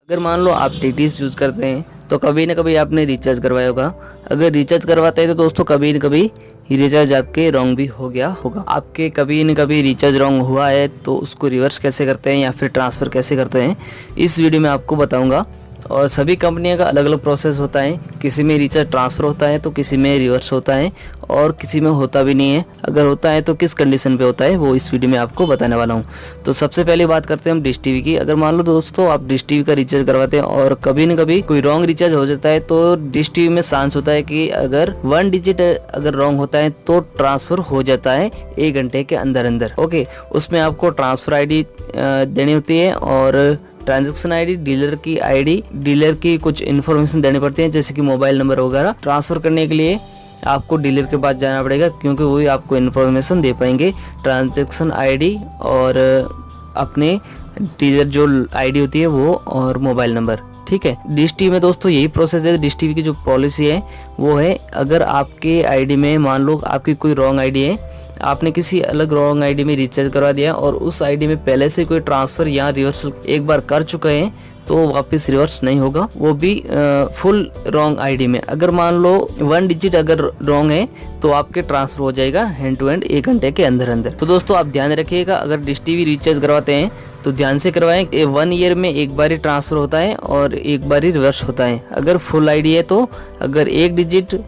अगर मान लो आप टीटीएस यूज़ करते हैं तो कभी ना कभी आपने रिचार्ज करवाया होगा। अगर रिचार्ज करवाते हैं तो दोस्तों कभी न कभी रिचार्ज आपके रॉन्ग भी हो गया होगा। आपके कभी न कभी रिचार्ज रॉन्ग हुआ है तो उसको रिवर्स कैसे करते हैं या फिर ट्रांसफ़र कैसे करते हैं, इस वीडियो में आपको बताऊंगा। और सभी कंपनियों का अलग अलग प्रोसेस होता है, किसी में रिचार्ज ट्रांसफ़र होता है तो किसी में रिवर्स होता है और किसी में होता भी नहीं है। अगर होता है तो किस कंडीशन पे होता है वो इस वीडियो में आपको बताने वाला हूँ। तो सबसे पहले बात करते हैं हम डिश टीवी की। अगर मान लो दोस्तों आप डिश टीवी का रिचार्ज करवाते हैं और कभी न कभी कोई रॉन्ग रिचार्ज हो जाता है तो डिश टीवी में चांस होता है कि अगर 1 डिजिट अगर रॉन्ग होता है तो ट्रांसफ़र हो जाता है 1 घंटे के अंदर अंदर। ओके, उसमें आपको ट्रांसफ़र आईडी देनी होती है और ट्रांजैक्शन आईडी, डीलर की कुछ इन्फॉर्मेशन देनी पड़ती है जैसे कि मोबाइल नंबर वगैरह। ट्रांसफर करने के लिए आपको डीलर के पास जाना पड़ेगा क्योंकि वही आपको इन्फॉर्मेशन दे पाएंगे, ट्रांजैक्शन आईडी और अपने डीलर जो आईडी होती है वो और मोबाइल नंबर। ठीक है, डिश टीवी में दोस्तों यही प्रोसेस है। डिश टीवी की जो पॉलिसी है वो है, अगर आपके आईडी में मान लो आपकी कोई रॉन्ग आईडी है, आपने किसी अलग रॉन्ग आईडी में रिचार्ज करवा दिया और उस आईडी में पहले से कोई ट्रांसफर या रिवर्सल एक बार कर चुके हैं तो वापस रिवर्स नहीं होगा, वो भी फुल रॉन्ग आईडी में। अगर मान लो 1 डिजिट अगर रॉन्ग है तो आपके ट्रांसफर हो जाएगा हैंड टू हैंड 1 घंटे के अंदर अंदर। तो दोस्तों आप ध्यान रखिएगा, अगर डिश टीवी रिचार्ज करवाते हैं तो ध्यान से करवाएं। 1 ईयर में एक बार ही ट्रांसफर होता है और एक बार ही रिवर्स होता है। अगर फुल आईडी है तो अगर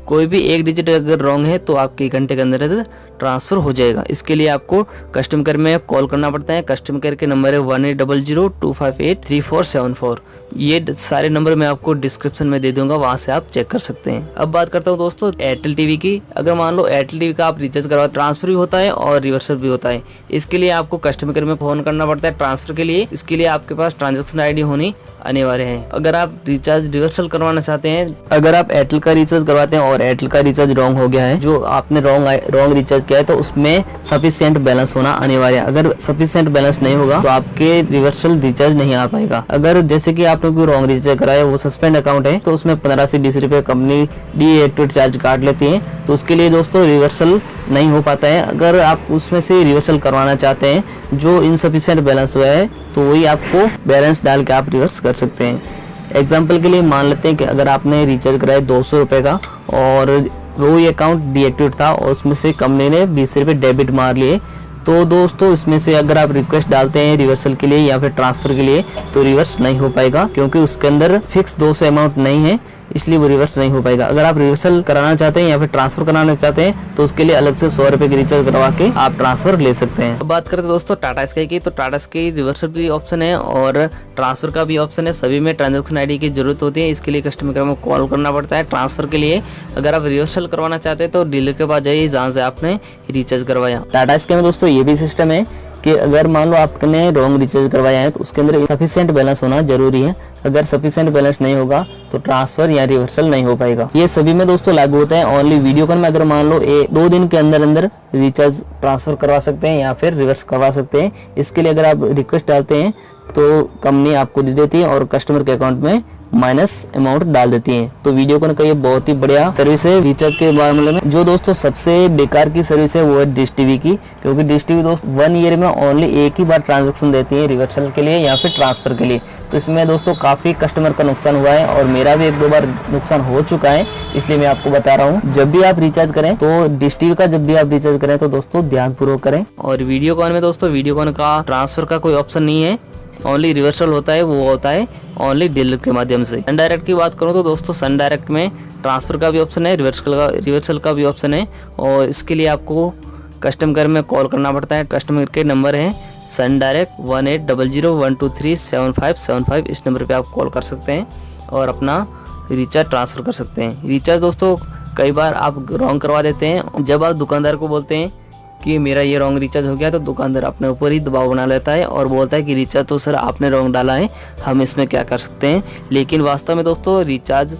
कोई भी एक डिजिट अगर रॉन्ग है तो आपके 1 घंटे के अंदर ट्रांसफर हो जाएगा। इसके लिए आपको कस्टमर केयर में कॉल करना पड़ता है। कस्टमर केयर के नंबर है 1800-258-3474। ये सारे नंबर मैं आपको डिस्क्रिप्शन में दे दूंगा, वहां से आप चेक कर सकते हैं। अब बात करता हूँ दोस्तों एयरटेल टीवी की। अगर मान लो एयरटेल टीवी का आप रिचार्ज करवा, ट्रांसफर भी होता है और रिवर्सल भी होता है। इसके लिए आपको कस्टमर केयर में फोन करना पड़ता है ट्रांसफर के लिए। इसके लिए आपके पास ट्रांजेक्शन आईडी होनी अनिवार्य है। अगर आप रिचार्ज रिवर्सल करवाना चाहते हैं, अगर आप एयरटेल का रिचार्ज करवाते हैं और एयरटेल का रिचार्ज रॉन्ग हो गया है, जो आपने रॉन्ग रिचार्ज किया है, तो उसमें सफिशिएंट बैलेंस होना अनिवार्य है। अगर सफिशिएंट बैलेंस नहीं होगा तो आपके रिवर्सल रिचार्ज नहीं आ पाएगा। अगर जैसे कि आपने कोई रॉन्ग रिचार्ज कराया, वो सस्पेंड अकाउंट है तो उसमें 15 से 20 रुपए कंपनी डीएक्टिवेट चार्ज काट लेती है, तो उसके लिए दोस्तों रिवर्सल नहीं हो पाता है। अगर आप उसमें से रिवर्सल करवाना चाहते हैं जो इनसफिशिएंट बैलेंस हुआ है तो वही आपको बैलेंस डाल के आप रिवर्स कर सकते हैं। एग्जाम्पल के लिए मान लेते हैं कि अगर आपने रिचार्ज कराया 200 रुपए का और वो अकाउंट डीएक्टिवेट था और उसमें से कंपनी ने 20 रुपए डेबिट मार लिए, तो दोस्तों इसमें से अगर आप रिक्वेस्ट डालते हैं रिवर्सल के लिए या फिर ट्रांसफर के लिए तो रिवर्स नहीं हो पाएगा क्योंकि उसके अंदर फिक्स 200 अमाउंट नहीं है, इसलिए वो रिवर्स नहीं हो पाएगा। अगर आप रिवर्सल कराना चाहते हैं या फिर ट्रांसफर कराना चाहते हैं तो उसके लिए अलग से 100 रुपए की रिचार्ज करवा के आप ट्रांसफर ले सकते हैं। अब बात करते हैं दोस्तों टाटा स्काई की। तो टाटा स्काई रिवर्सल भी ऑप्शन है और ट्रांसफर का भी ऑप्शन है। सभी में ट्रांजेक्शन आईडी की जरूरत होती है, इसके लिए कस्टमर केयर में कॉल करना पड़ता है। ट्रांसफर के लिए अगर आप रिवर्सल करवाना चाहते हैं तो डीलर के पास जाइए जहाँ से आपने रिचार्ज करवाया। टाटा स्काई में दोस्तों ये भी सिस्टम है कि अगर मान लो आपने रॉन्ग रिचार्ज करवाया है तो उसके अंदर सफिशिएंट बैलेंस होना जरूरी है। अगर सफिशिएंट बैलेंस नहीं होगा तो ट्रांसफर या रिवर्सल नहीं हो पाएगा। ये सभी में दोस्तों लागू होता है। ओनली वीडियोकॉन में अगर मान लो 2 दिन के अंदर अंदर रिचार्ज ट्रांसफर करवा सकते हैं या फिर रिवर्स करवा सकते हैं। इसके लिए अगर आप रिक्वेस्ट डालते हैं तो कंपनी आपको दे देती है और कस्टमर के अकाउंट में माइनस अमाउंट डाल देती है। तो वीडियोकॉन का ये बहुत ही बढ़िया सर्विस है रिचार्ज के मामले में। जो दोस्तों सबसे बेकार की सर्विस है वो है डिश टीवी की, क्योंकि डिश टीवी दोस्तों 1 ईयर में ओनली एक ही बार ट्रांजैक्शन देती है रिवर्सल के लिए या फिर ट्रांसफर के लिए। तो इसमें दोस्तों काफी कस्टमर का नुकसान हुआ है और मेरा भी 1-2 बार नुकसान हो चुका है, इसलिए मैं आपको बता रहा हूँ। जब भी आप रिचार्ज करें तो डिश टीवी का जब भी आप रिचार्ज करें तो दोस्तों ध्यान पूर्वक करें। और वीडियोकॉन में दोस्तों वीडियोकॉन का ट्रांसफर का कोई ऑप्शन नहीं है, ओनली रिवर्सल होता है, वो होता है ओनली डीलर के माध्यम से। सन डायरेक्ट की बात करूँ तो दोस्तों सन डायरेक्ट में ट्रांसफर का भी ऑप्शन है, रिवर्सल का भी ऑप्शन है और इसके लिए आपको कस्टमर केयर में कॉल करना पड़ता है। कस्टमर के नंबर है सन डायरेक्ट 1800-123-7575। इस नंबर पे आप कॉल कर सकते हैं और अपना रिचार्ज ट्रांसफर कर सकते हैं। रिचार्ज दोस्तों कई बार आप रॉन्ग करवा देते हैं। जब आप दुकानदार को बोलते हैं कि मेरा ये रॉन्ग रिचार्ज हो गया तो दुकानदार अपने ऊपर ही दबाव बना लेता है और बोलता है कि रिचार्ज तो सर आपने रॉन्ग डाला है, हम इसमें क्या कर सकते हैं। लेकिन वास्तव में दोस्तों रिचार्ज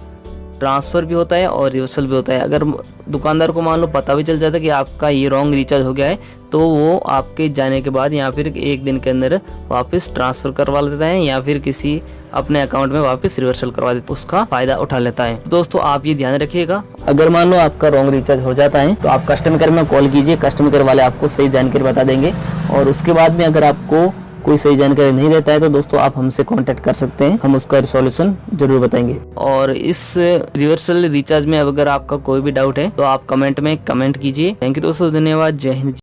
ट्रांसफ़र भी होता है और रिवर्सल भी होता है। अगर दुकानदार को मान लो पता भी चल जाता है कि आपका ये रॉन्ग रिचार्ज हो गया है तो वो आपके जाने के बाद या फिर 1 दिन के अंदर वापस ट्रांसफ़र करवा लेता है या फिर किसी अपने अकाउंट में वापस रिवर्सल करवा देता है, उसका फायदा उठा लेता है। दोस्तों आप ये ध्यान रखिएगा, अगर मान लो आपका रॉन्ग रिचार्ज हो जाता है तो आप कस्टमर केयर में कॉल कीजिए, कस्टमर केयर वाले आपको सही जानकारी बता देंगे। और उसके बाद में अगर आपको कोई सही जानकारी नहीं रहता है तो दोस्तों आप हमसे कांटेक्ट कर सकते हैं, हम उसका सॉल्यूशन जरूर बताएंगे। और इस रिवर्सल रिचार्ज में अगर आपका कोई भी डाउट है तो आप कमेंट में कमेंट कीजिए। थैंक यू दोस्तों, धन्यवाद, जय हिंद।